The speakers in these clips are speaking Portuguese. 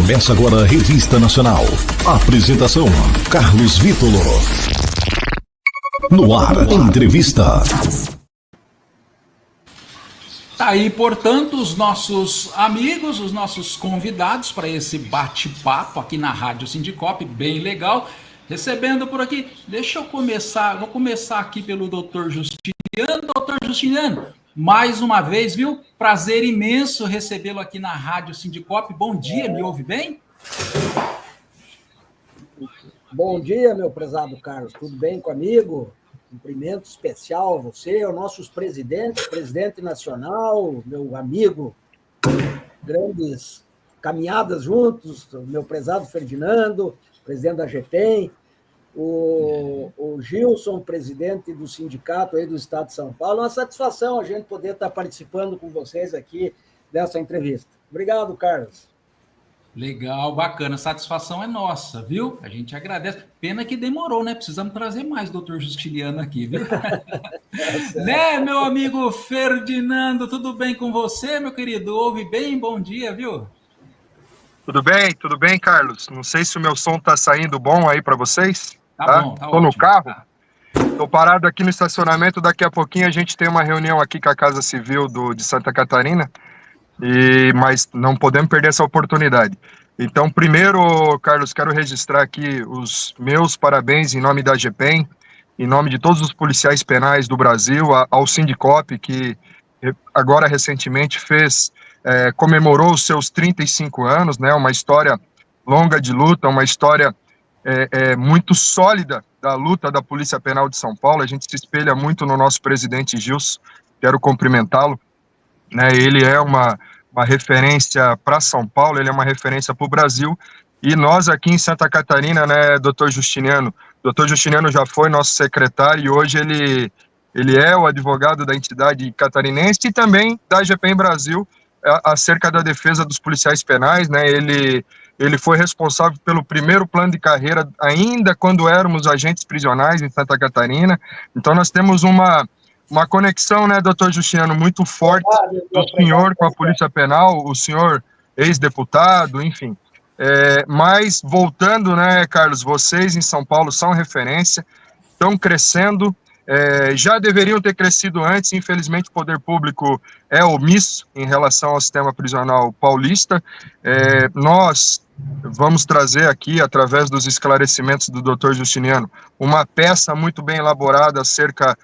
Começa agora a Revista Nacional. Apresentação: Carlos Vítolo. No ar, entrevista. Tá aí, portanto, os nossos amigos, os nossos convidados para esse bate-papo aqui na Rádio Sindicop, bem legal. Recebendo por aqui, deixa eu começar, vou começar aqui pelo Dr. Justiniano. Dr. Justiniano, mais uma vez, viu? Prazer imenso recebê-lo aqui na Rádio Sindicop. Bom dia, me ouve bem? Bom dia, meu prezado Carlos. Tudo bem comigo? Cumprimento especial a você, aos nossos presidentes, presidente nacional, meu amigo, grandes caminhadas juntos, meu prezado Ferdinando, presidente da GPEM, o Gilson, presidente do sindicato aí do Estado de São Paulo. É uma satisfação a gente poder estar participando com vocês aqui dessa entrevista. Obrigado, Carlos. Legal, bacana. Satisfação é nossa, viu? A gente agradece. Pena que demorou, né? Precisamos trazer mais doutor Justiniano aqui, viu? Né, meu amigo Ferdinando? Tudo bem com você, meu querido? Ouve bem? Bom dia, viu? Tudo bem, Carlos? Não sei se o meu som tá saindo bom aí para vocês. Tá bom, tá Tô no ótimo. carro. Tá. Tô parado aqui no estacionamento. Daqui a pouquinho a gente tem uma reunião aqui com a Casa Civil de Santa Catarina. Mas não podemos perder essa oportunidade. Então, primeiro, Carlos, quero registrar aqui os meus parabéns em nome da GPEM, em nome de todos os policiais penais do Brasil, ao Sindicop, que agora recentemente comemorou os seus 35 anos, né? Uma história longa de luta, uma história muito sólida da luta da Polícia Penal de São Paulo. A gente se espelha muito no nosso presidente Gilson, quero cumprimentá-lo. Né, ele é uma referência para São Paulo, ele é uma referência para o Brasil, e nós aqui em Santa Catarina, né, doutor Justiniano já foi nosso secretário, e hoje ele é o advogado da entidade catarinense e também da GPEM Brasil, acerca da defesa dos policiais penais, né, ele foi responsável pelo primeiro plano de carreira, ainda quando éramos agentes prisionais em Santa Catarina. Então nós temos uma conexão, né, doutor Justiniano, muito forte do senhor com a Polícia Penal, o senhor ex-deputado, enfim. Mas, voltando, né, Carlos, vocês em São Paulo são referência, estão crescendo, já deveriam ter crescido antes, infelizmente o poder público é omisso em relação ao sistema prisional paulista. Nós vamos trazer aqui, através dos esclarecimentos do doutor Justiniano, uma peça muito bem elaborada acerca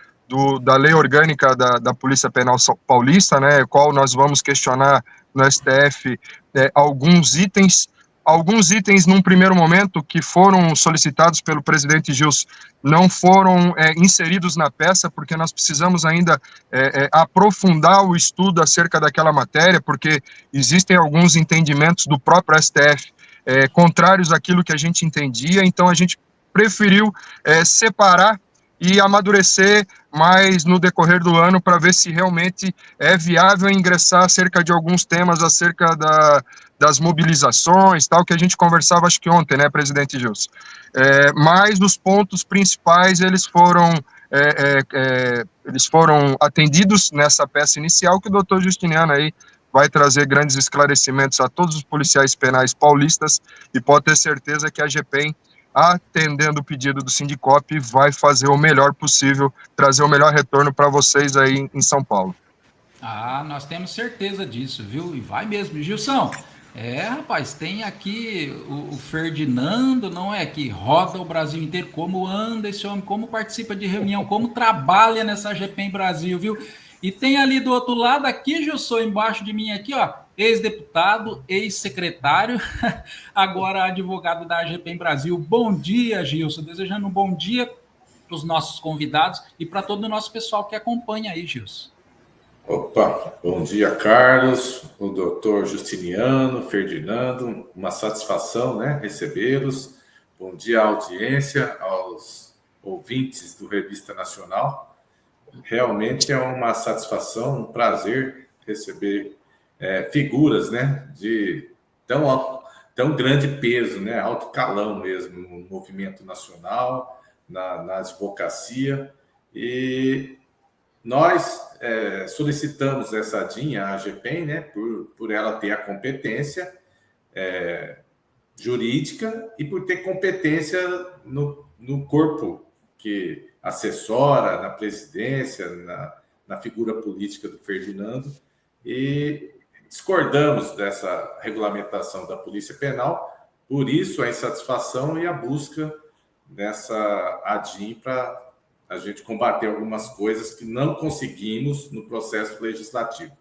da lei orgânica da Polícia Penal Paulista, né, qual nós vamos questionar no STF alguns itens num primeiro momento que foram solicitados pelo presidente Gilson não foram inseridos na peça, porque nós precisamos ainda aprofundar o estudo acerca daquela matéria, porque existem alguns entendimentos do próprio STF contrários àquilo que a gente entendia, então a gente preferiu separar e amadurecer mais no decorrer do ano para ver se realmente é viável ingressar acerca de alguns temas acerca das mobilizações, tal, que a gente conversava acho que ontem, né, presidente Gilson? Mas os pontos principais, eles foram atendidos nessa peça inicial, que o doutor Justiniano aí vai trazer grandes esclarecimentos a todos os policiais penais paulistas, e pode ter certeza que a GPEM, atendendo o pedido do Sindicop, vai fazer o melhor possível, trazer o melhor retorno para vocês aí em São Paulo. Nós temos certeza disso, viu? E vai mesmo. Gilson, rapaz, tem aqui o Ferdinando, não é? Que roda o Brasil inteiro. Como anda esse homem, como participa de reunião, como trabalha nessa GPEM Brasil, viu? E tem ali do outro lado, aqui, Gilson, embaixo de mim aqui, ó, ex-deputado, ex-secretário, agora advogado da GPEM Brasil. Bom dia, Gilson. Desejando um bom dia para os nossos convidados e para todo o nosso pessoal que acompanha aí, Gilson. Opa, bom dia, Carlos, o doutor Justiniano, Ferdinando, uma satisfação, né, recebê-los. Bom dia à audiência, aos ouvintes do Revista Nacional. Realmente é uma satisfação, um prazer receber figuras, né, de tão grande peso, né, alto calão mesmo, no movimento nacional, na advocacia. E nós solicitamos essa DIN, a GPEM, né, por ela ter a competência jurídica e por ter competência no corpo que assessora, na presidência, na figura política do Ferdinando, e discordamos dessa regulamentação da Polícia Penal, por isso a insatisfação e a busca dessa ADIM para a gente combater algumas coisas que não conseguimos no processo legislativo.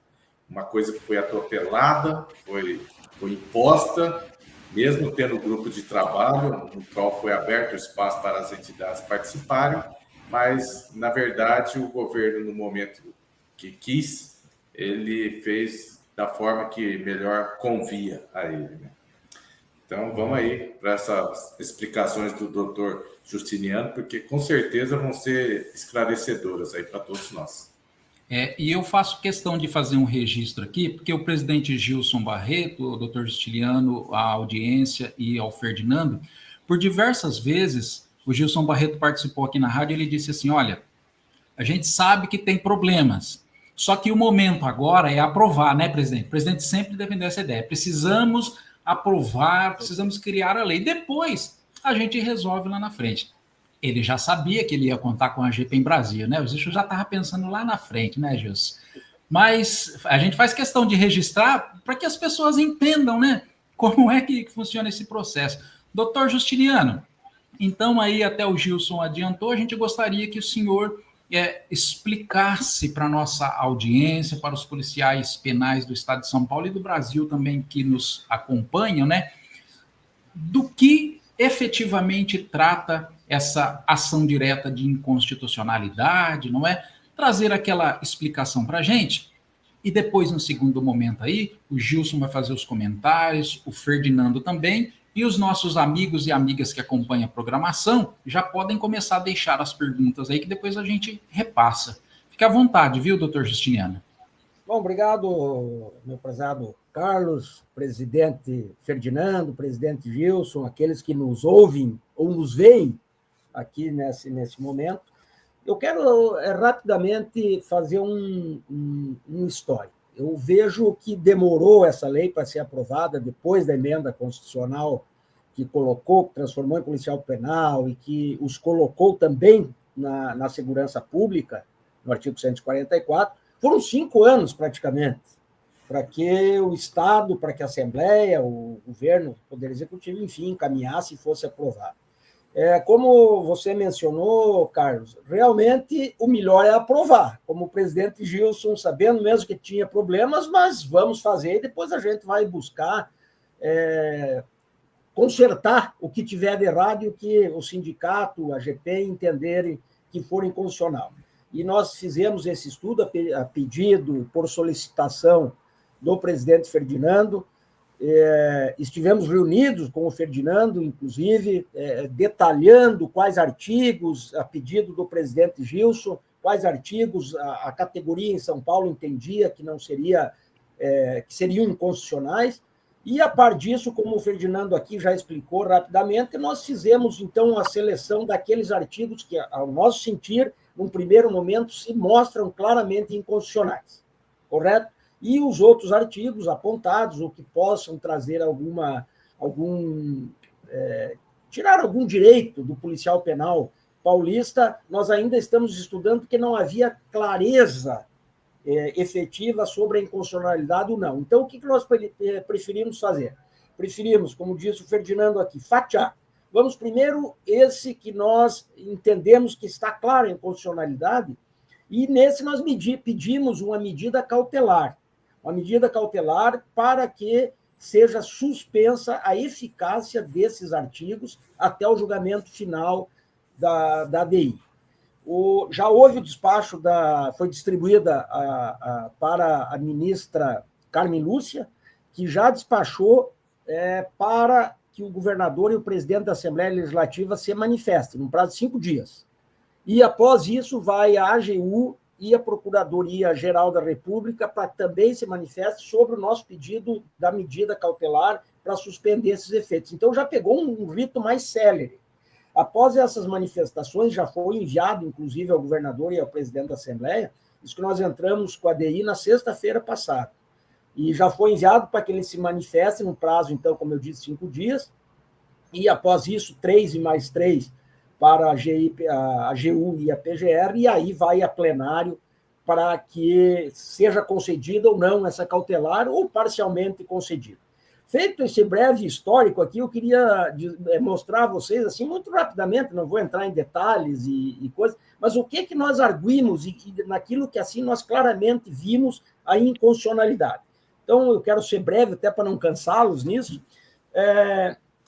Uma coisa que foi atropelada, foi imposta, mesmo tendo grupo de trabalho, no qual foi aberto o espaço para as entidades participarem, mas, na verdade, o governo, no momento que quis, ele fez da forma que melhor convia a ele, né? Então, vamos aí para essas explicações do doutor Justiniano, porque com certeza vão ser esclarecedoras aí para todos nós. E eu faço questão de fazer um registro aqui, porque o presidente Gilson Barreto, o doutor Justiniano, a audiência e ao Ferdinando, por diversas vezes, o Gilson Barreto participou aqui na rádio, ele disse assim, olha, a gente sabe que tem problemas, só que o momento agora é aprovar, né, presidente? O presidente sempre defendeu essa ideia, precisamos aprovar, precisamos criar a lei, depois a gente resolve lá na frente. Ele já sabia que ele ia contar com a GP em Brasília, né? O Gilson já estava pensando lá na frente, né, Gilson? Mas a gente faz questão de registrar para que as pessoas entendam, né, como é que funciona esse processo. Doutor Justiniano, então aí até o Gilson adiantou, a gente gostaria que o senhor explicasse para a nossa audiência, para os policiais penais do Estado de São Paulo e do Brasil também que nos acompanham, né, do que efetivamente trata essa ação direta de inconstitucionalidade, não é? Trazer aquela explicação para a gente, e depois, no segundo momento aí, o Gilson vai fazer os comentários, o Ferdinando também, e os nossos amigos e amigas que acompanham a programação já podem começar a deixar as perguntas aí, que depois a gente repassa. Fique à vontade, viu, doutor Justiniano? Bom, obrigado, meu prezado Carlos, presidente Ferdinando, presidente Gilson, aqueles que nos ouvem ou nos veem aqui nesse momento. Eu quero rapidamente fazer um histórico. Eu vejo que demorou essa lei para ser aprovada depois da emenda constitucional que transformou em policial penal e que os colocou também na segurança pública, no artigo 144. Foram 5 anos, praticamente, para que o Estado, para que a Assembleia, o governo, o Poder Executivo, enfim, encaminhasse e fosse aprovado. Como você mencionou, Carlos, realmente o melhor é aprovar, como o presidente Gilson, sabendo mesmo que tinha problemas, mas vamos fazer e depois a gente vai buscar consertar o que tiver de errado e o que o sindicato, a GP, entenderem que for inconstitucional. E nós fizemos esse estudo a pedido, por solicitação do presidente Ferdinando. Estivemos reunidos com o Ferdinando, inclusive, detalhando quais artigos, a pedido do presidente Gilson, quais artigos a categoria em São Paulo entendia que não seria, que seriam inconstitucionais. E, a par disso, como o Ferdinando aqui já explicou rapidamente, nós fizemos, então, a seleção daqueles artigos que, ao nosso sentir, num primeiro momento, se mostram claramente inconstitucionais, correto? E os outros artigos apontados, ou que possam trazer tirar algum direito do policial penal paulista, nós ainda estamos estudando porque não havia clareza efetiva sobre a inconstitucionalidade ou não. Então, o que nós preferimos fazer? Preferimos, como disse o Ferdinando aqui, fatiar. Vamos primeiro esse que nós entendemos que está claro em inconstitucionalidade, e nesse nós pedimos uma medida cautelar para que seja suspensa a eficácia desses artigos até o julgamento final da ADI. Já houve o despacho, foi distribuída para a ministra Carmen Lúcia, que já despachou para que o governador e o presidente da Assembleia Legislativa se manifestem, num prazo de 5 dias. E, após isso, vai a AGU e a Procuradoria-Geral da República para também se manifestar sobre o nosso pedido da medida cautelar para suspender esses efeitos. Então, já pegou um rito mais célere. Após essas manifestações, já foi enviado, inclusive, ao governador e ao presidente da Assembleia, isso que nós entramos com a ADI na sexta-feira passada. E já foi enviado para que ele se manifeste no prazo, então, como eu disse, 5 dias, e após isso, 3 e mais 3 para a GU e a PGR, e aí vai a plenário para que seja concedida ou não essa cautelar, ou parcialmente concedida. Feito esse breve histórico aqui, eu queria mostrar a vocês, assim, muito rapidamente, não vou entrar em detalhes e coisas, mas o que nós arguimos e naquilo que, assim, nós claramente vimos a inconstitucionalidade. Então, eu quero ser breve, até para não cansá-los nisso.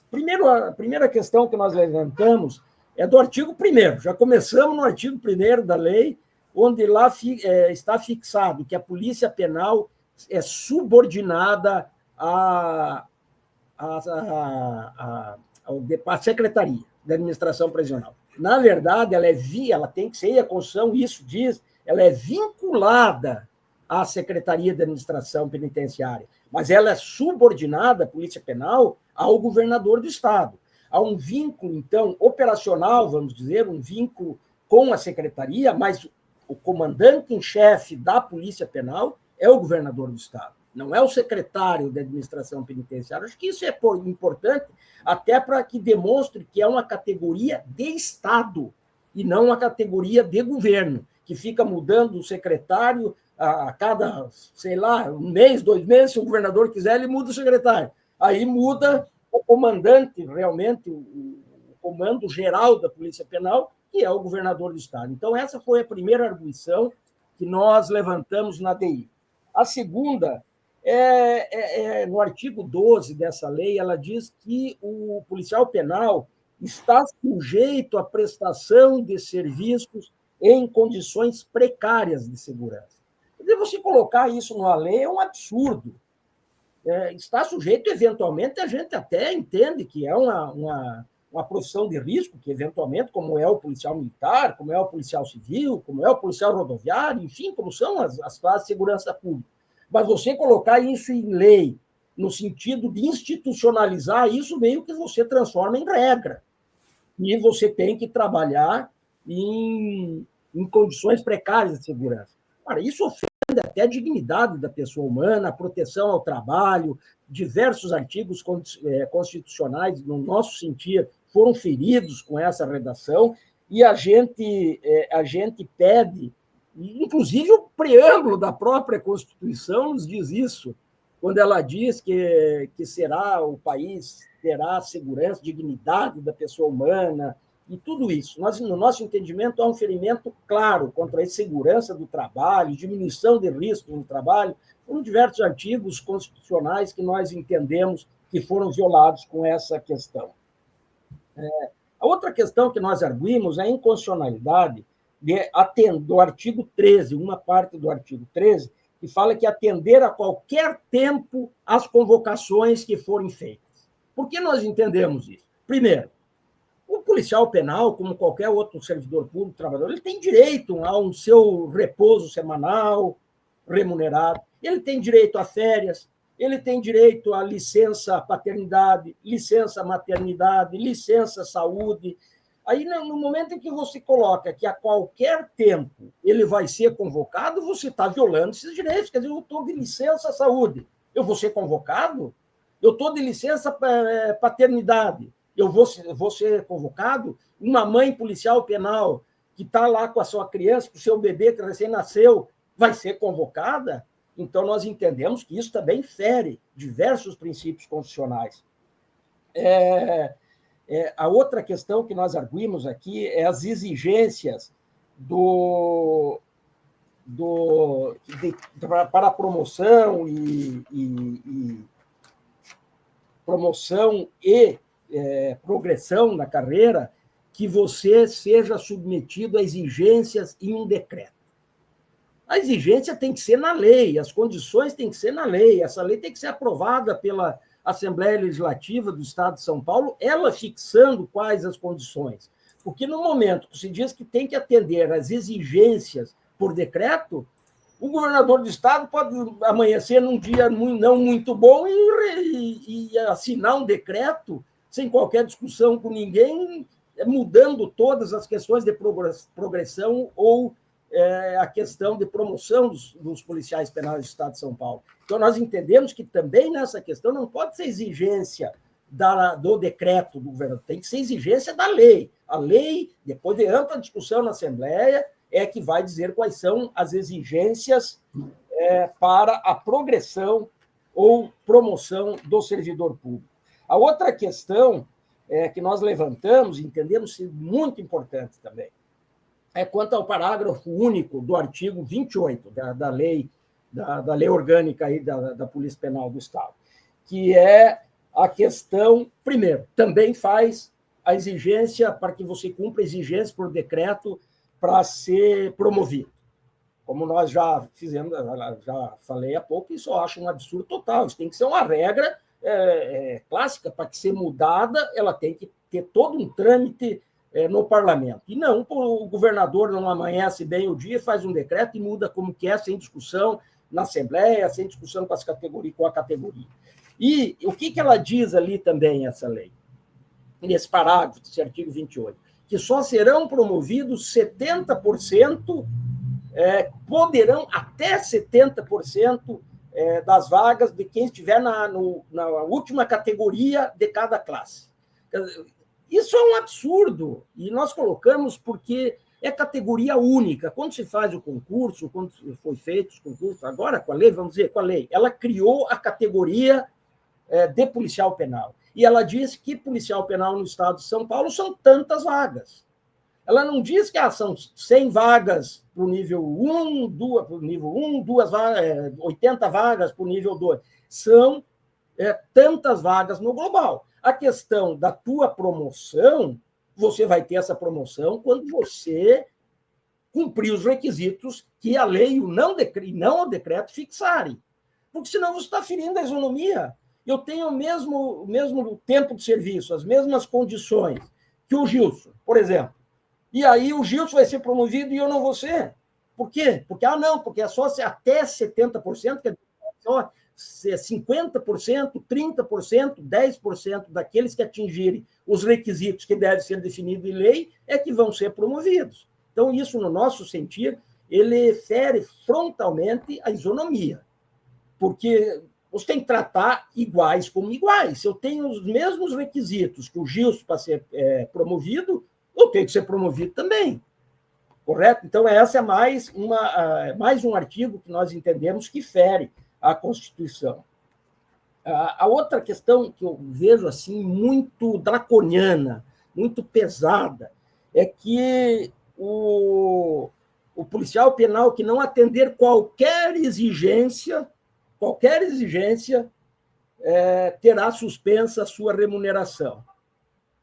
Primeiro, a primeira questão que nós levantamos é do artigo 1º. Já começamos no artigo 1º da lei, onde lá está fixado que a Polícia Penal é subordinada à Secretaria da Administração Prisional. Na verdade, ela tem que ser, a Constituição isso diz, ela é vinculada à Secretaria de Administração Penitenciária, mas ela é subordinada, a Polícia Penal, ao governador do Estado. Há um vínculo, então, operacional, vamos dizer, um vínculo com a Secretaria, mas o comandante em chefe da Polícia Penal é o governador do Estado, não é o secretário da Administração Penitenciária. Acho que isso é importante, até para que demonstre que é uma categoria de Estado e não uma categoria de governo, que fica mudando o secretário a cada, sei lá, um mês, 2 meses, se o governador quiser, ele muda o secretário. Aí muda o comandante, realmente, o comando geral da Polícia Penal, que é o governador do Estado. Então, essa foi a primeira arguição que nós levantamos na DI. A segunda no artigo 12 dessa lei, ela diz que o policial penal está sujeito à prestação de serviços em condições precárias de segurança. Quer dizer, você colocar isso numa lei é um absurdo. Está sujeito, eventualmente, a gente até entende que é uma profissão de risco, que eventualmente, como é o policial militar, como é o policial civil, como é o policial rodoviário, enfim, como são as classes de segurança pública. Mas você colocar isso em lei, no sentido de institucionalizar isso, meio que você transforma em regra. E você tem que trabalhar em condições precárias de segurança. Cara, isso ofende até a dignidade da pessoa humana, a proteção ao trabalho, diversos artigos constitucionais, no nosso sentido, foram feridos com essa redação, e a gente pede, inclusive o preâmbulo da própria Constituição nos diz isso, quando ela diz que o país terá segurança, dignidade da pessoa humana, e tudo isso. No nosso entendimento, há um ferimento claro contra a insegurança do trabalho, diminuição de risco no trabalho, com diversos artigos constitucionais que nós entendemos que foram violados com essa questão. A outra questão que nós arguimos é a inconstitucionalidade do artigo 13, uma parte do artigo 13, que fala que atender a qualquer tempo às convocações que forem feitas. Por que nós entendemos isso? Primeiro, o policial penal, como qualquer outro servidor público, trabalhador, ele tem direito a um seu repouso semanal, remunerado, ele tem direito a férias, ele tem direito a licença paternidade, licença maternidade, licença saúde. Aí, no momento em que você coloca que a qualquer tempo ele vai ser convocado, você está violando esses direitos. Quer dizer, eu estou de licença saúde, eu vou ser convocado? Eu estou de licença paternidade, eu vou ser convocado? Uma mãe policial penal que está lá com a sua criança, com o seu bebê que recém-nasceu, vai ser convocada? Então, nós entendemos que isso também fere diversos princípios constitucionais. A outra questão que nós arguimos aqui é as exigências para a promoção e progressão na carreira, que você seja submetido a exigências em um decreto. A exigência tem que ser na lei, as condições têm que ser na lei, essa lei tem que ser aprovada pela Assembleia Legislativa do Estado de São Paulo, ela fixando quais as condições. Porque no momento que se diz que tem que atender às exigências por decreto, o governador do Estado pode amanhecer num dia não muito bom e assinar um decreto sem qualquer discussão com ninguém, mudando todas as questões de progressão ou a questão de promoção dos policiais penais do Estado de São Paulo. Então, nós entendemos que também nessa questão não pode ser exigência do decreto do governador, tem que ser exigência da lei. A lei, depois de ampla discussão na Assembleia, é que vai dizer quais são as exigências para a progressão ou promoção do servidor público. A outra questão que nós levantamos, entendemos ser muito importante também, é quanto ao parágrafo único do artigo 28 da lei orgânica aí da Polícia Penal do Estado, que é a questão, primeiro, também faz a exigência para que você cumpra exigência por decreto para ser promovido. Como nós já fizemos, já falei há pouco, isso eu acho um absurdo total. Isso tem que ser uma regra clássica, para que ser mudada, ela tem que ter todo um trâmite no parlamento. E não, o governador não amanhece bem o dia, faz um decreto e muda como quer, sem discussão na Assembleia, sem discussão com a categoria. E o que ela diz ali também, essa lei? Nesse parágrafo, desse artigo 28, que só serão promovidos 70%, poderão até 70% das vagas de quem estiver na última categoria de cada classe. Isso é um absurdo, e nós colocamos porque é categoria única. Quando se faz o concurso, quando foi feito os concursos, agora com a lei, vamos dizer, com a lei, ela criou a categoria de policial penal. E ela diz que policial penal no estado de São Paulo são tantas vagas. Ela não diz que são 100 vagas para o nível 1, 80 vagas para o nível 2. São tantas vagas no global. A questão da tua promoção, você vai ter essa promoção quando você cumprir os requisitos que a lei e não o decreto fixarem. Porque senão você está ferindo a isonomia. Eu tenho o mesmo tempo de serviço, as mesmas condições que o Gilson, por exemplo. E aí o Gilson vai ser promovido e eu não vou ser. Por quê? Porque é só até 70%, que é só 50%, 30%, 10% daqueles que atingirem os requisitos que devem ser definidos em lei é que vão ser promovidos. Então, isso, no nosso sentir, ele fere frontalmente a isonomia, porque você tem que tratar iguais como iguais. Se eu tenho os mesmos requisitos que o Gilson para ser promovido, eu tenho que ser promovido também. Correto? Então, essa é mais um artigo que nós entendemos que fere a Constituição. A outra questão que eu vejo assim muito draconiana, muito pesada, é que o policial penal que não atender qualquer exigência terá suspensa a sua remuneração.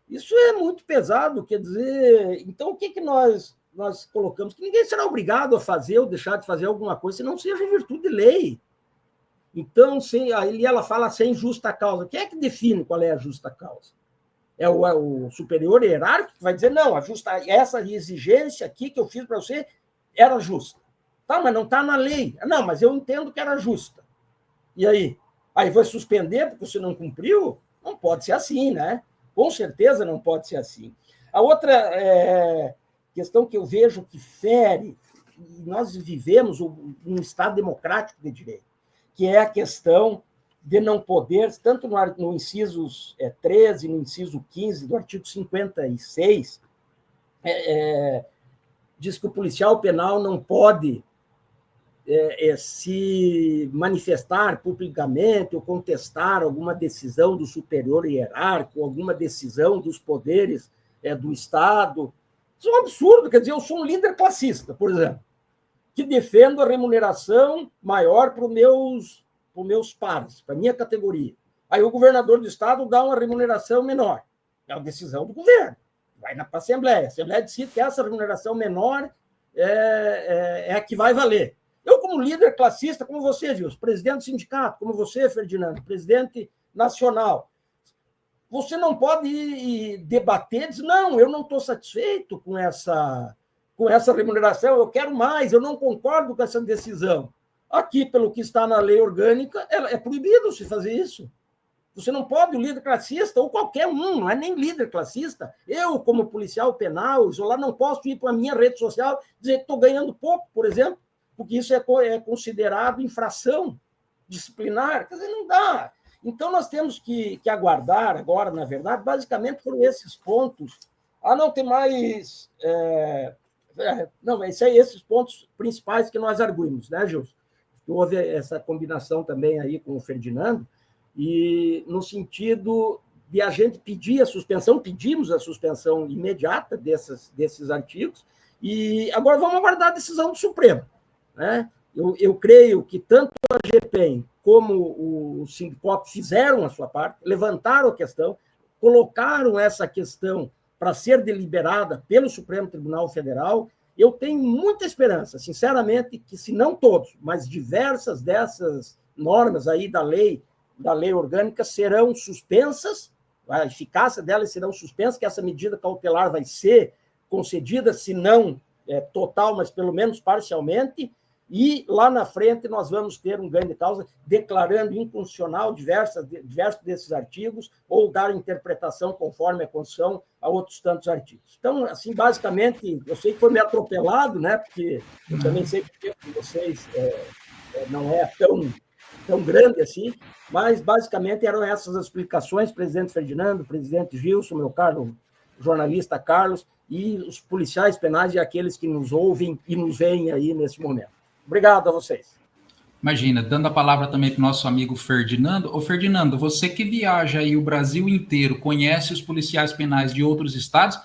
Isso é muito pesado, quer dizer, então o que nós colocamos? Que ninguém será obrigado a fazer ou deixar de fazer alguma coisa se não seja em virtude de lei. Então, aí ela fala sem justa causa. Quem é que define qual é a justa causa? É o superior hierárquico que vai dizer, não, essa exigência aqui que eu fiz para você era justa. Tá, mas não está na lei. Não, mas eu entendo que era justa. E aí? Aí vai suspender porque você não cumpriu? Não pode ser assim, né? Com certeza não pode ser assim. A outra questão que eu vejo que fere, e nós vivemos um Estado democrático de direito, que é a questão de não poder, tanto no inciso 13, no inciso 15 do artigo 56, diz que o policial penal não pode se manifestar publicamente ou contestar alguma decisão do superior hierárquico, alguma decisão dos poderes do Estado. Isso é um absurdo, quer dizer, eu sou um líder classista, por exemplo, que defendo a remuneração maior para os meus pares, para a minha categoria. Aí o governador do Estado dá uma remuneração menor. É uma decisão do governo. Vai para a Assembleia. A Assembleia decide que essa remuneração menor é a que vai valer. Eu, como líder classista, como você, Gilson, presidente do sindicato, como você, Ferdinando, presidente nacional, você não pode debater, dizer, não, eu não estou satisfeito com essa remuneração, eu quero mais, eu não concordo com essa decisão. Aqui, pelo que está na lei orgânica, é proibido se fazer isso. Você não pode, o líder classista, ou qualquer um, não é nem líder classista, eu, como policial penal, isolar, não posso ir para a minha rede social dizer que estou ganhando pouco, por exemplo, porque isso é considerado infração disciplinar. Quer dizer, não dá. Então, nós temos que aguardar agora, na verdade, basicamente por esses pontos. Não tem mais... não, esses pontos principais que nós arguimos, né, Gilson? Houve essa combinação também aí com o Ferdinando, e no sentido de a gente pedir a suspensão, pedimos a suspensão imediata desses artigos, e agora vamos aguardar a decisão do Supremo, né? Eu creio que tanto a GPEM como o Sindicop fizeram a sua parte, levantaram a questão, colocaram essa questão para ser deliberada pelo Supremo Tribunal Federal. Eu tenho muita esperança, sinceramente, que se não todos, mas diversas dessas normas aí da lei orgânica serão suspensas, a eficácia delas serão suspensas, que essa medida cautelar vai ser concedida, se não total, mas pelo menos parcialmente, e lá na frente nós vamos ter um ganho de causa declarando inconstitucional diversos desses artigos ou dar interpretação conforme a Constituição a outros tantos artigos. Então, assim, basicamente, eu sei que foi meio atropelado, né, porque eu também sei que o tempo de vocês não é tão grande assim, mas basicamente eram essas as explicações, presidente Ferdinando, presidente Gilson, meu caro jornalista Carlos, e os policiais penais e aqueles que nos ouvem e nos veem aí nesse momento. Obrigado a vocês. Imagina, dando a palavra também para o nosso amigo Ferdinando. Ô, Ferdinando, você que viaja aí o Brasil inteiro, conhece os policiais penais de outros estados,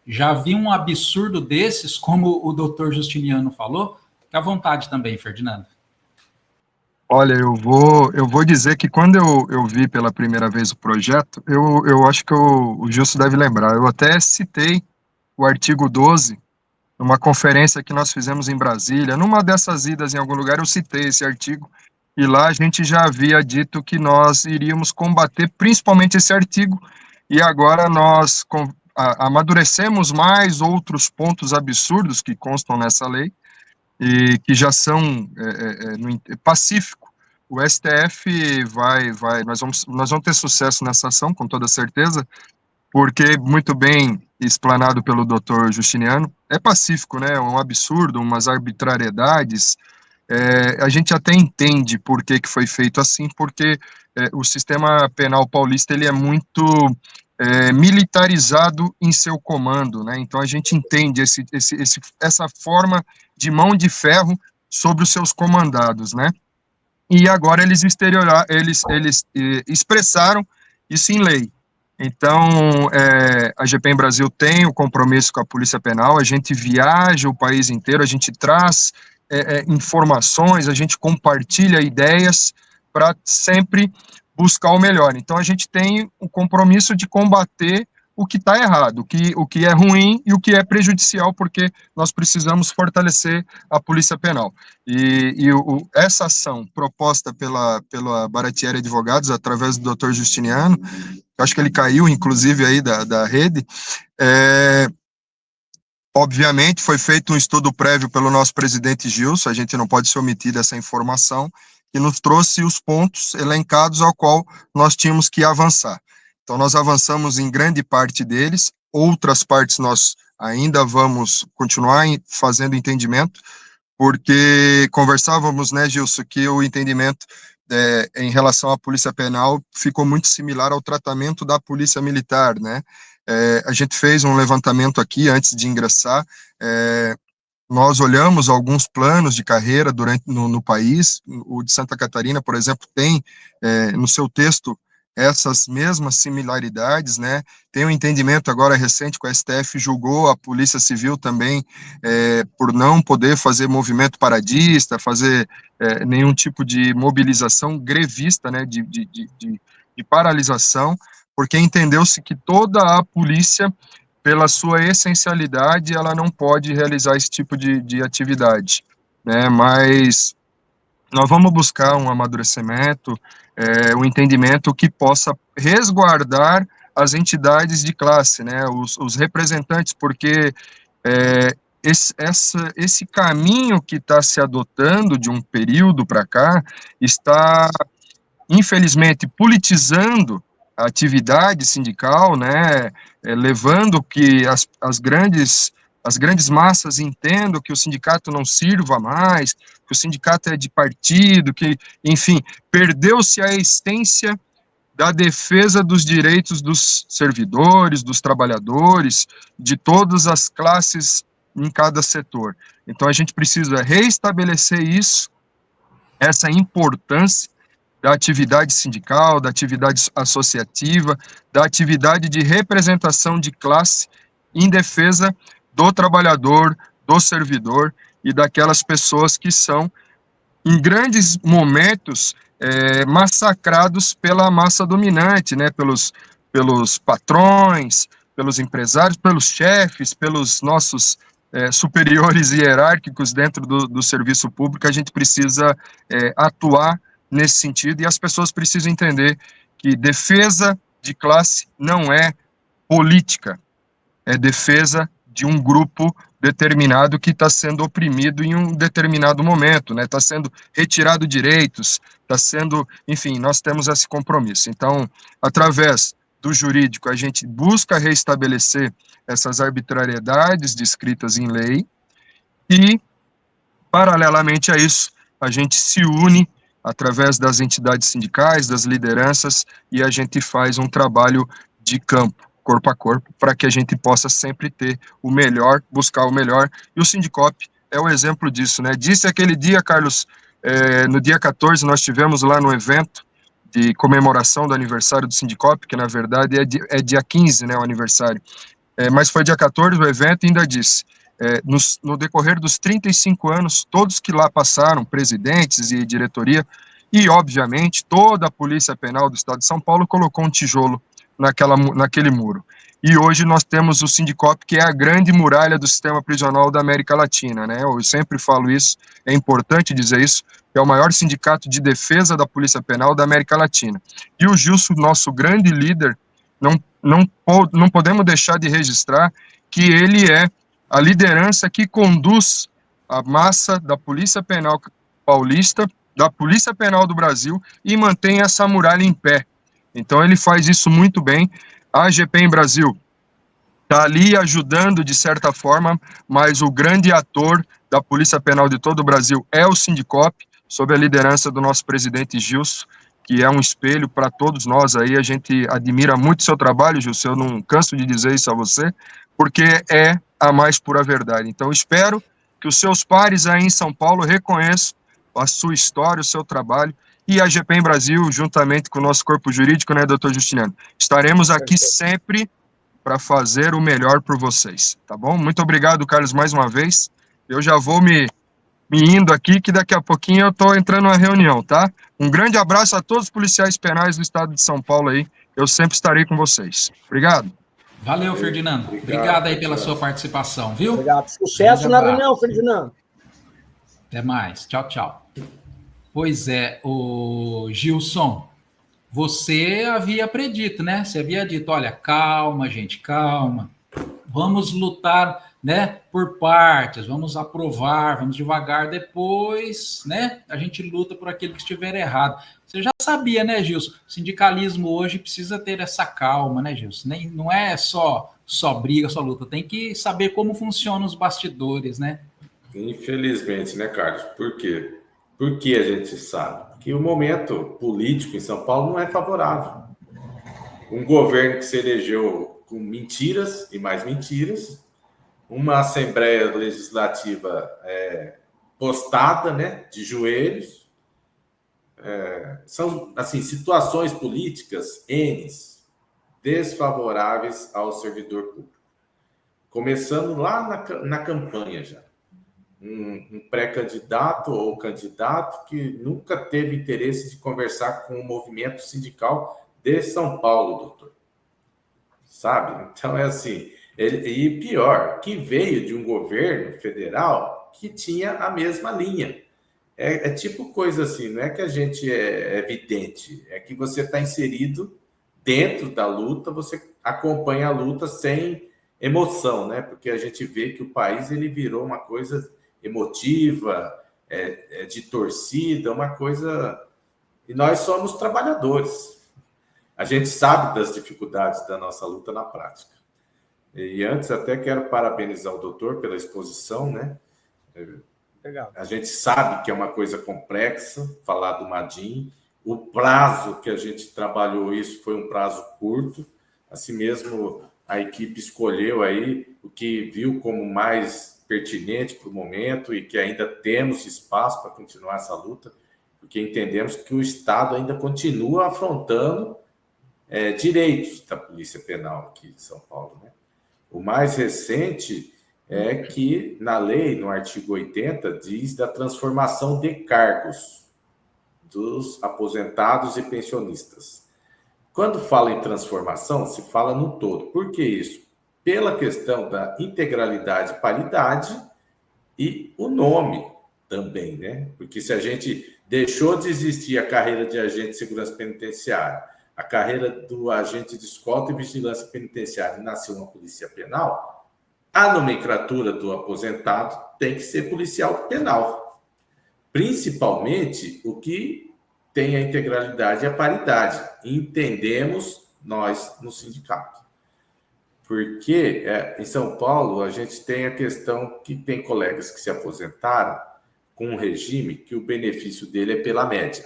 já viu um absurdo desses, como o doutor Justiniano falou? Fique à vontade também, Ferdinando. Olha, eu vou dizer que quando eu vi pela primeira vez o projeto, eu acho que o Justo deve lembrar, eu até citei o artigo 12, numa conferência que nós fizemos em Brasília, numa dessas idas em algum lugar, eu citei esse artigo, e lá a gente já havia dito que nós iríamos combater principalmente esse artigo, e agora nós amadurecemos mais outros pontos absurdos que constam nessa lei, e que já são pacífico. O STF nós vamos ter sucesso nessa ação, com toda certeza, porque, muito bem explanado pelo doutor Justiniano, é pacífico, né? É um absurdo, umas arbitrariedades. A gente até entende por que foi feito assim, porque o sistema penal paulista ele é muito militarizado em seu comando, né? Então a gente entende essa forma de mão de ferro sobre os seus comandados, né? E agora eles expressaram isso em lei. Então, a GPEM Brasil tem o compromisso com a Polícia Penal, a gente viaja o país inteiro, a gente traz informações, a gente compartilha ideias para sempre buscar o melhor. Então, a gente tem o compromisso de combater o que está errado, o que é ruim e o que é prejudicial, porque nós precisamos fortalecer a Polícia Penal. Essa ação proposta pela Baratieri Advogados, através do Dr. Justiniano, eu acho que ele caiu, inclusive, aí da rede, obviamente foi feito um estudo prévio pelo nosso presidente Gilson, a gente não pode se omitir dessa informação, que nos trouxe os pontos elencados ao qual nós tínhamos que avançar. Então, nós avançamos em grande parte deles, outras partes nós ainda vamos continuar fazendo entendimento, porque conversávamos, né, Gilson, que o entendimento em relação à polícia penal ficou muito similar ao tratamento da polícia militar, né? A gente fez um levantamento aqui antes de ingressar, nós olhamos alguns planos de carreira no país, o de Santa Catarina, por exemplo, tem no seu texto essas mesmas similaridades, né? Tem um entendimento agora recente que o STF julgou a Polícia Civil também por não poder fazer movimento paradista, fazer nenhum tipo de mobilização grevista, né? De paralisação, porque entendeu-se que toda a polícia, pela sua essencialidade, ela não pode realizar esse tipo de atividade, né? Mas nós vamos buscar um amadurecimento, um entendimento que possa resguardar as entidades de classe, né, os representantes, porque esse caminho que está se adotando de um período para cá está, infelizmente, politizando a atividade sindical, né, levando que as grandes massas entendam que o sindicato não sirva mais, que o sindicato é de partido, que, enfim, perdeu-se a essência da defesa dos direitos dos servidores, dos trabalhadores, de todas as classes em cada setor. Então, a gente precisa reestabelecer isso, essa importância da atividade sindical, da atividade associativa, da atividade de representação de classe em defesa do trabalhador, do servidor e daquelas pessoas que são, em grandes momentos, massacrados pela massa dominante, né, pelos patrões, pelos empresários, pelos chefes, pelos nossos superiores hierárquicos dentro do serviço público. A gente precisa atuar nesse sentido, e as pessoas precisam entender que defesa de classe não é política, é defesa de um grupo determinado que está sendo oprimido em um determinado momento, né? Está sendo retirado direitos, está sendo, enfim, nós temos esse compromisso. Então, através do jurídico, a gente busca reestabelecer essas arbitrariedades descritas em lei e, paralelamente a isso, a gente se une através das entidades sindicais, das lideranças, e a gente faz um trabalho de campo, corpo a corpo, para que a gente possa sempre ter o melhor, buscar o melhor, e o Sindicop é o exemplo disso, né? Disse aquele dia, Carlos, no dia 14, nós tivemos lá no evento de comemoração do aniversário do Sindicop, que na verdade é dia 15, né, o aniversário, mas foi dia 14 o evento, e ainda disse, no decorrer dos 35 anos, todos que lá passaram, presidentes e diretoria, e obviamente toda a Polícia Penal do Estado de São Paulo colocou um tijolo naquele muro. E hoje nós temos o Sindicop, que é a grande muralha do sistema prisional da América Latina, né? Eu sempre falo isso, é importante dizer isso, que é o maior sindicato de defesa da Polícia Penal da América Latina. E o Gilson, nosso grande líder, não podemos deixar de registrar que ele é a liderança que conduz a massa da Polícia Penal paulista, da Polícia Penal do Brasil, e mantém essa muralha em pé. Então ele faz isso muito bem. A GPEM Brasil está ali ajudando de certa forma, mas o grande ator da Polícia Penal de todo o Brasil é o Sindicop, sob a liderança do nosso presidente Gilson, que é um espelho para todos nós aí. A gente admira muito o seu trabalho, Gilson, eu não canso de dizer isso a você, porque é a mais pura verdade. Então, espero que os seus pares aí em São Paulo reconheçam a sua história, o seu trabalho, e a GPEM Brasil, juntamente com o nosso corpo jurídico, né, doutor Justiniano? Estaremos aqui sempre para fazer o melhor por vocês, tá bom? Muito obrigado, Carlos, mais uma vez. Eu já vou me indo aqui, que daqui a pouquinho eu estou entrando numa reunião, tá? Um grande abraço a todos os policiais penais do estado de São Paulo aí. Eu sempre estarei com vocês. Obrigado. Valeu, Ferdinando. Obrigado aí pela sua participação, viu? Obrigado. Sucesso na reunião, Ferdinando. Até mais. Tchau, tchau. Pois é, o Gilson, você havia predito, né? Você havia dito, olha, calma, gente, calma. Vamos lutar, né, por partes, vamos aprovar, vamos devagar, depois, né, a gente luta por aquilo que estiver errado. Você já sabia, né, Gilson? O sindicalismo hoje precisa ter essa calma, né, Gilson? Não é só briga, só luta, tem que saber como funcionam os bastidores, né? Infelizmente, né, Carlos? Por quê? Por que a gente sabe? Porque o momento político em São Paulo não é favorável. Um governo que se elegeu com mentiras e mais mentiras, uma Assembleia Legislativa postada, né, de joelhos. São, assim, situações políticas desfavoráveis ao servidor público. Começando lá na campanha já. Um pré-candidato ou candidato que nunca teve interesse de conversar com o movimento sindical de São Paulo, doutor. Sabe? Então é assim, e pior, que veio de um governo federal que tinha a mesma linha. É tipo coisa assim, não é que a gente é evidente, é que você está inserido dentro da luta, você acompanha a luta sem emoção, né? Porque a gente vê que o país ele virou uma coisa emotiva, de torcida, uma coisa... E nós somos trabalhadores. A gente sabe das dificuldades da nossa luta na prática. E antes até quero parabenizar o doutor pela exposição, né? Legal. A gente sabe que é uma coisa complexa falar do Madin, O prazo que a gente trabalhou isso foi um prazo curto, assim mesmo a equipe escolheu aí o que viu como mais pertinente para o momento e que ainda temos espaço para continuar essa luta, porque entendemos que o Estado ainda continua afrontando direitos da Polícia Penal aqui de São Paulo, né? O mais recente é que na lei, no artigo 80, diz da transformação de cargos dos aposentados e pensionistas. Quando fala em transformação, se fala no todo. Por que isso? Pela questão da integralidade e paridade e o nome também, né? Porque se a gente deixou de existir a carreira de agente de segurança penitenciária, a carreira do agente de escolta e vigilância penitenciária e nasceu uma polícia penal, a nomenclatura do aposentado tem que ser policial penal. Principalmente o que tem a integralidade e a paridade. Entendemos nós no sindicato. Porque em São Paulo a gente tem a questão que tem colegas que se aposentaram com um regime que o benefício dele é pela média.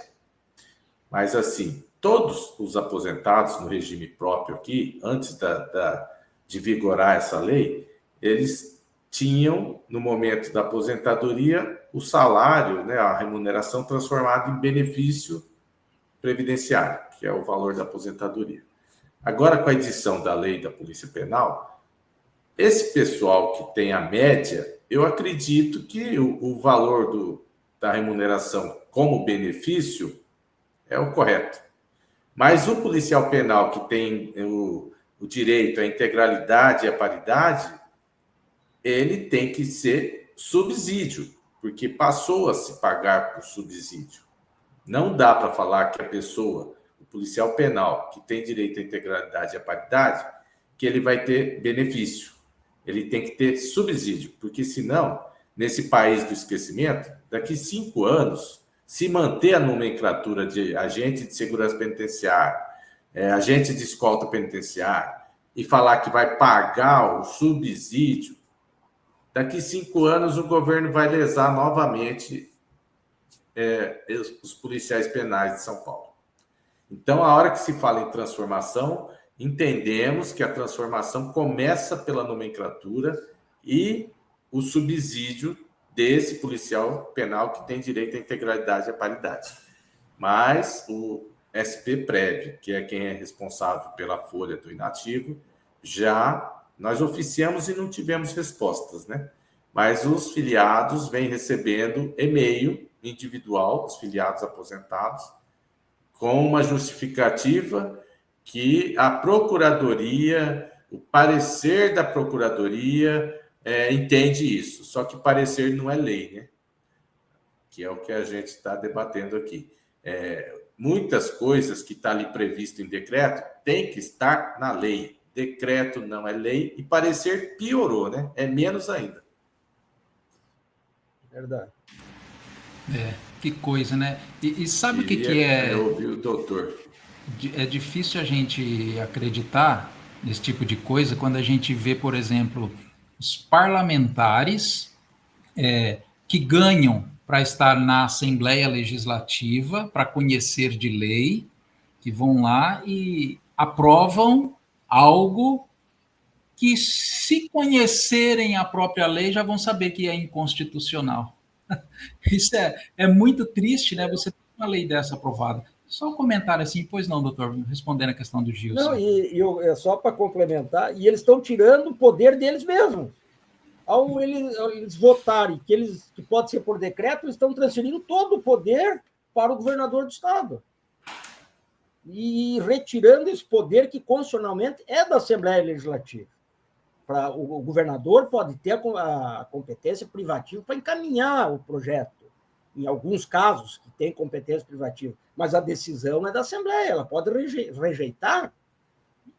Mas assim, todos os aposentados no regime próprio aqui, antes de vigorar essa lei, eles tinham, no momento da aposentadoria, o salário, né, a remuneração transformada em benefício previdenciário, que é o valor da aposentadoria. Agora, com a edição da lei da Polícia Penal, esse pessoal que tem a média, eu acredito que o valor da remuneração como benefício é o correto. Mas o policial penal que tem o direito à integralidade e à paridade, ele tem que ser subsídio, porque passou a se pagar por subsídio. Não dá para falar que a pessoa, o policial penal, que tem direito à integralidade e à paridade, que ele vai ter benefício. Ele tem que ter subsídio, porque senão, nesse país do esquecimento, daqui 5 anos, se manter a nomenclatura de agente de segurança penitenciária, agente de escolta penitenciária, e falar que vai pagar o subsídio, daqui 5 anos o governo vai lesar novamente os policiais penais de São Paulo. Então, a hora que se fala em transformação, entendemos que a transformação começa pela nomenclatura e o subsídio desse policial penal que tem direito à integralidade e à paridade. Mas o SP-Prev, que é quem é responsável pela folha do inativo, já nós oficiamos e não tivemos respostas, né? Mas os filiados vêm recebendo e-mail individual, os filiados aposentados, com uma justificativa que a Procuradoria, o parecer da Procuradoria entende isso. Só que parecer não é lei, né? Que é o que a gente está debatendo aqui. Muitas coisas que está ali previsto em decreto tem que estar na lei. Decreto não é lei e parecer piorou, né? É menos ainda. Verdade. Que coisa, né? E sabe o que é? Eu ouvi o doutor. É difícil a gente acreditar nesse tipo de coisa quando a gente vê, por exemplo, os parlamentares que ganham para estar na Assembleia Legislativa, para conhecer de lei, que vão lá e aprovam algo que, se conhecerem a própria lei, já vão saber que é inconstitucional. Isso é muito triste, né? Você tem uma lei dessa aprovada. Só um comentário assim, pois não, doutor, respondendo a questão do Gilson. Não, e só para complementar, e eles estão tirando o poder deles mesmos. Ao eles votarem que pode ser por decreto, eles estão transferindo todo o poder para o governador do estado. E retirando esse poder que constitucionalmente é da Assembleia Legislativa. O governador pode ter a competência privativa para encaminhar o projeto, em alguns casos que tem competência privativa, mas a decisão é da Assembleia, ela pode rejeitar.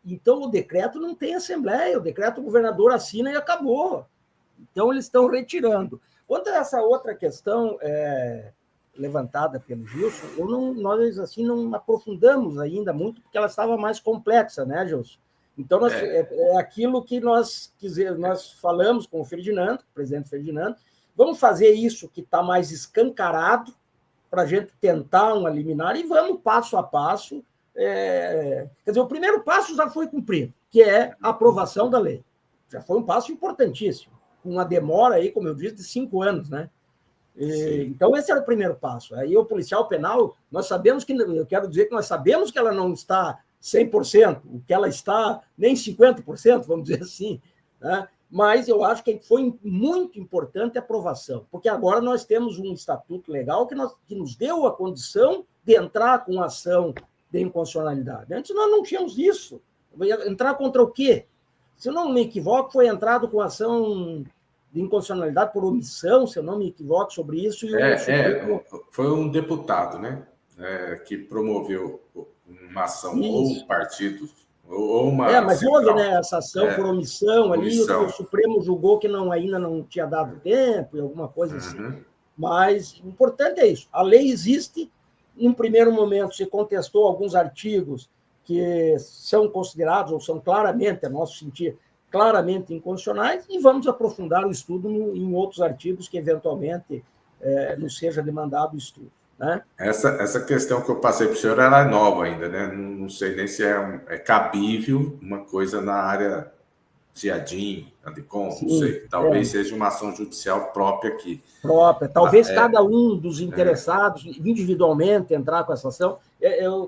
Então, o decreto não tem Assembleia, o decreto o governador assina e acabou. Então, eles estão retirando. Quanto a essa outra questão levantada pelo Gilson, nós assim, não aprofundamos ainda muito, porque ela estava mais complexa, né, Gilson? Então, é aquilo que nós falamos com o Ferdinando, o presidente Ferdinando, vamos fazer isso que está mais escancarado, para a gente tentar uma liminar e vamos passo a passo. Quer dizer, o primeiro passo já foi cumprido, que é a aprovação da lei. Já foi um passo importantíssimo, com uma demora aí, como eu disse, de 5 anos, né? Então, esse era o primeiro passo. Aí, o policial penal, nós sabemos que, eu quero dizer que nós sabemos que ela não está 100%, o que ela está nem 50%, vamos dizer assim, né? Mas eu acho que foi muito importante a aprovação, porque agora nós temos um estatuto legal que nos deu a condição de entrar com ação de inconstitucionalidade. Antes nós não tínhamos isso. Entrar contra o quê? Se eu não me equivoco, foi entrado com ação de inconstitucionalidade por omissão, se eu não me equivoco sobre isso. Foi um deputado, né, que promoveu uma ação, isso. ou um partido, ou uma mas houve, né, essa ação por omissão ali, omissão. O Supremo julgou que ainda não tinha dado tempo, e alguma coisa assim. Mas o importante é isso, a lei existe. Num primeiro momento, se contestou alguns artigos que são considerados, ou são claramente, a nosso sentir, claramente inconstitucionais, e vamos aprofundar o estudo em outros artigos que, eventualmente, nos seja demandado o estudo. Né? Essa questão que eu passei para o senhor, ela é nova ainda, né? Não sei nem se é cabível uma coisa na área de ADIM, ADICOM, não sei. Talvez seja uma ação judicial própria aqui. Talvez cada um dos interessados, individualmente, entrar com essa ação.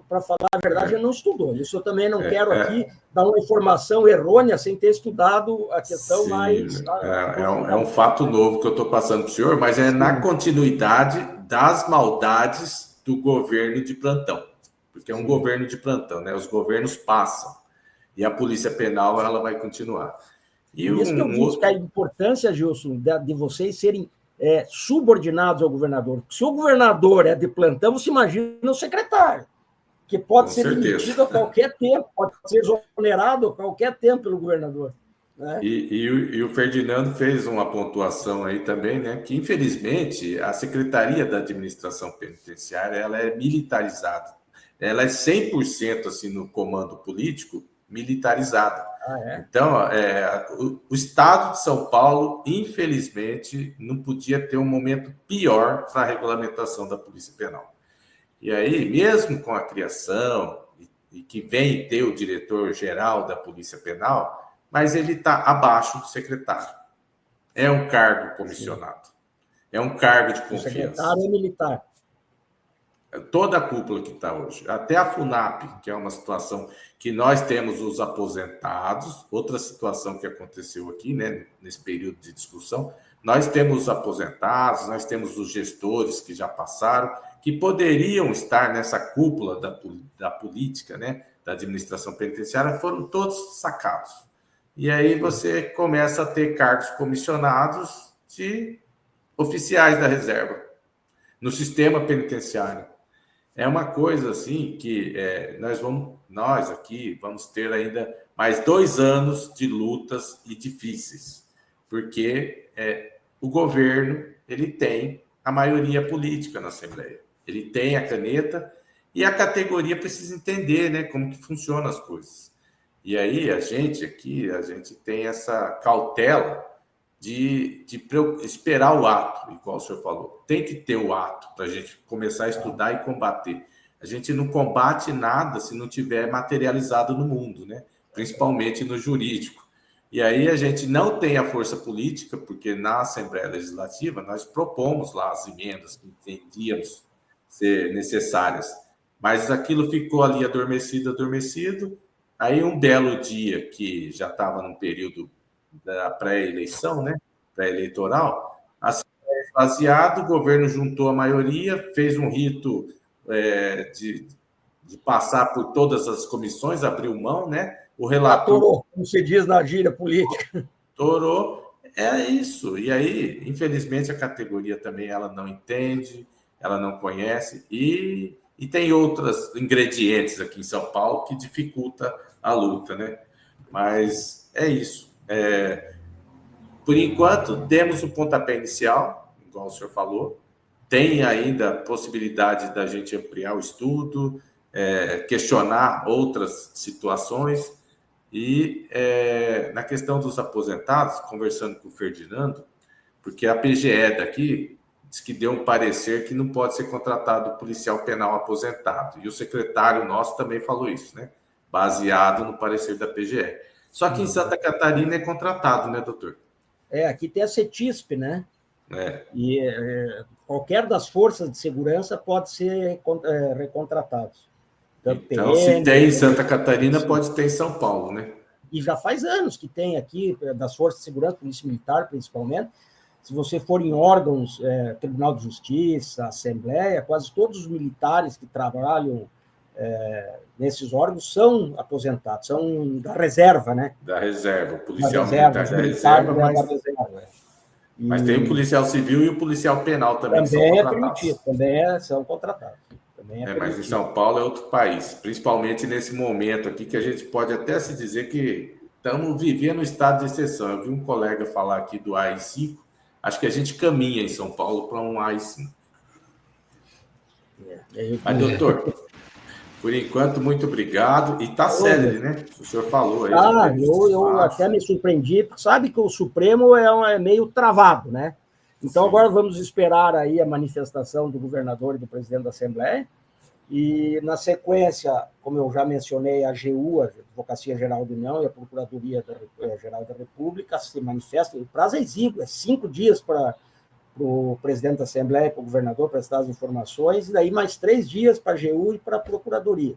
Para falar a verdade, eu não estudou. Isso eu também não quero aqui dar uma informação errônea sem ter estudado a questão mais... É um fato novo que eu estou passando para o senhor, mas é na continuidade das maldades do governo de plantão. Porque é um governo de plantão, né? Os governos passam. E a Polícia Penal, ela vai continuar. Por isso que eu disse que a importância, Gilson, de vocês serem subordinados ao governador. Se o governador é de plantão, você imagina o secretário, que pode ser demitido a qualquer tempo, pode ser exonerado a qualquer tempo pelo governador. Né? E o Ferdinando fez uma pontuação aí também, né? Que, infelizmente, a Secretaria da Administração Penitenciária, ela é militarizada. Ela é 100% assim, no comando político, militarizada. Então, o Estado de São Paulo, infelizmente, não podia ter um momento pior para a regulamentação da Polícia Penal. E aí, mesmo com a criação, e que vem ter o diretor-geral da Polícia Penal, mas ele está abaixo do secretário. É um cargo comissionado. É um cargo de confiança. O secretário é militar. Toda a cúpula que está hoje, até a FUNAP, que é uma situação que nós temos os aposentados, outra situação que aconteceu aqui, né, nesse período de discussão, nós temos os aposentados, nós temos os gestores que já passaram, que poderiam estar nessa cúpula da política, né, da administração penitenciária, foram todos sacados. E aí você começa a ter cargos comissionados de oficiais da reserva no sistema penitenciário. É uma coisa assim que nós aqui vamos ter ainda mais 2 anos de lutas e difíceis, porque o governo ele tem a maioria política na Assembleia, ele tem a caneta e a categoria precisa entender, né, como que funcionam as coisas. E aí a gente tem essa cautela de esperar o ato, igual o senhor falou. Tem que ter o ato para a gente começar a estudar e combater. A gente não combate nada se não tiver materializado no mundo, né? Principalmente no jurídico. E aí a gente não tem a força política, porque na Assembleia Legislativa nós propomos lá as emendas que entendíamos ser necessárias, mas aquilo ficou ali adormecido. Aí um belo dia que já estava num período da pré-eleição, né? Pré-eleitoral, a Assembleia esvaziada, o governo juntou a maioria, fez um rito de passar por todas as comissões, abriu mão, né? O relator... Atorou, como se diz na gíria política. Atorou, é isso. E aí, infelizmente, a categoria também ela não entende, ela não conhece, e tem outros ingredientes aqui em São Paulo que dificulta a luta, né? Mas é isso. Por enquanto, demos o pontapé inicial, igual o senhor falou. Tem ainda a possibilidade da gente ampliar o estudo, questionar outras situações. E na questão dos aposentados, conversando com o Ferdinando, porque a PGE daqui diz que deu um parecer que não pode ser contratado policial penal aposentado. E o secretário nosso também falou isso, né? Baseado no parecer da PGR. Só que em Santa Catarina é contratado, né, doutor? Aqui tem a CETISP, né? E qualquer das forças de segurança pode ser recontratado. Então, se tem em Santa Catarina, pode ter em São Paulo, né? E já faz anos que tem aqui, das forças de segurança, Polícia Militar, principalmente. Se você for em órgãos, Tribunal de Justiça, Assembleia, quase todos os militares que trabalham nesses órgãos são aposentados, são da reserva, né? Da reserva, o policial militar da reserva, mas tem o policial civil e o policial penal também que são contratados. Também são contratados. Mas em São Paulo é outro país, principalmente nesse momento aqui, que a gente pode até se dizer que estamos vivendo um estado de exceção. Eu vi um colega falar aqui do AI-5, acho que a gente caminha em São Paulo para um AI-5. Mas, doutor, por enquanto, muito obrigado. E está célere, né? O senhor falou aí. Eu até me surpreendi, porque sabe que o Supremo é meio travado, né? Então, sim, agora vamos esperar aí a manifestação do governador e do presidente da Assembleia, e, na sequência, como eu já mencionei, a AGU, a Advocacia Geral da União, e a Procuradoria Geral da República se manifestam. O prazo é exíguo, é 5 dias para o presidente da Assembleia e para o governador prestar as informações, e daí mais 3 dias para a AGU e para a Procuradoria.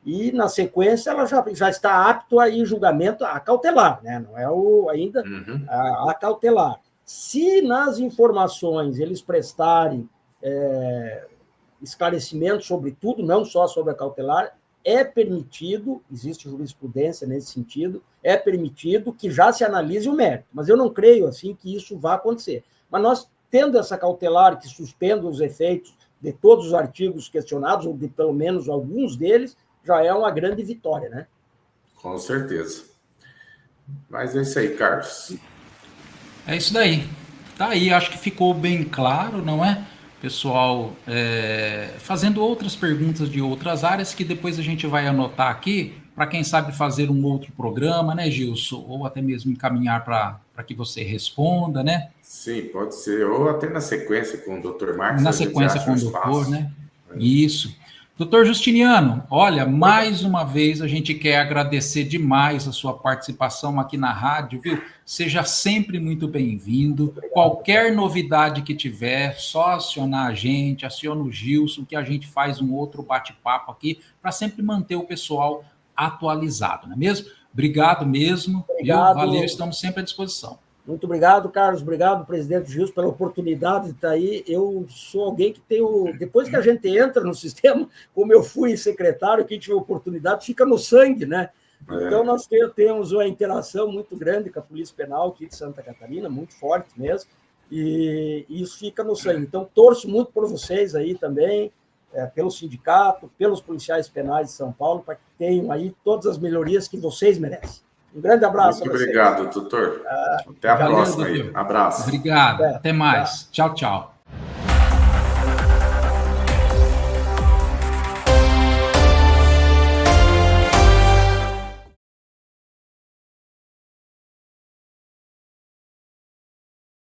E, na sequência, ela já está apto a ir julgamento a cautelar, né? Não é ainda a cautelar. Se nas informações eles prestarem esclarecimentos sobre tudo, não só sobre a cautelar, é permitido, existe jurisprudência nesse sentido, é permitido que já se analise o mérito. Mas eu não creio assim que isso vá acontecer. Mas nós, tendo essa cautelar que suspenda os efeitos de todos os artigos questionados, ou de pelo menos alguns deles, já é uma grande vitória, né? Com certeza. Mas é isso aí, Carlos. É isso daí. Tá aí, acho que ficou bem claro, não é? Pessoal fazendo outras perguntas de outras áreas que depois a gente vai anotar aqui, para quem sabe fazer um outro programa, né, Gilson? Ou até mesmo encaminhar para que você responda, né? Sim, pode ser. Ou até na sequência com o Dr. Marcos. Na sequência com o doutor, né? Isso. Doutor Justiniano, olha, mais uma vez a gente quer agradecer demais a sua participação aqui na rádio, viu? Seja sempre muito bem-vindo. Qualquer novidade que tiver, só acionar a gente, aciona o Gilson, que a gente faz um outro bate-papo aqui, para sempre manter o pessoal atualizado, não é mesmo? Obrigado mesmo. Obrigado. Viu? Valeu, estamos sempre à disposição. Muito obrigado, Carlos. Obrigado, presidente Gilson, pela oportunidade de estar aí. Eu sou alguém que tenho... Depois que a gente entra no sistema, como eu fui secretário, quem tiver oportunidade, fica no sangue, né? Então, nós temos uma interação muito grande com a Polícia Penal aqui de Santa Catarina, muito forte mesmo, e isso fica no sangue. Então, torço muito por vocês aí também, pelo sindicato, pelos policiais penais de São Paulo, para que tenham aí todas as melhorias que vocês merecem. Um grande abraço. Muito obrigado, doutor. Até a próxima aí. Abraço. Obrigado. Até mais. Tchau, tchau.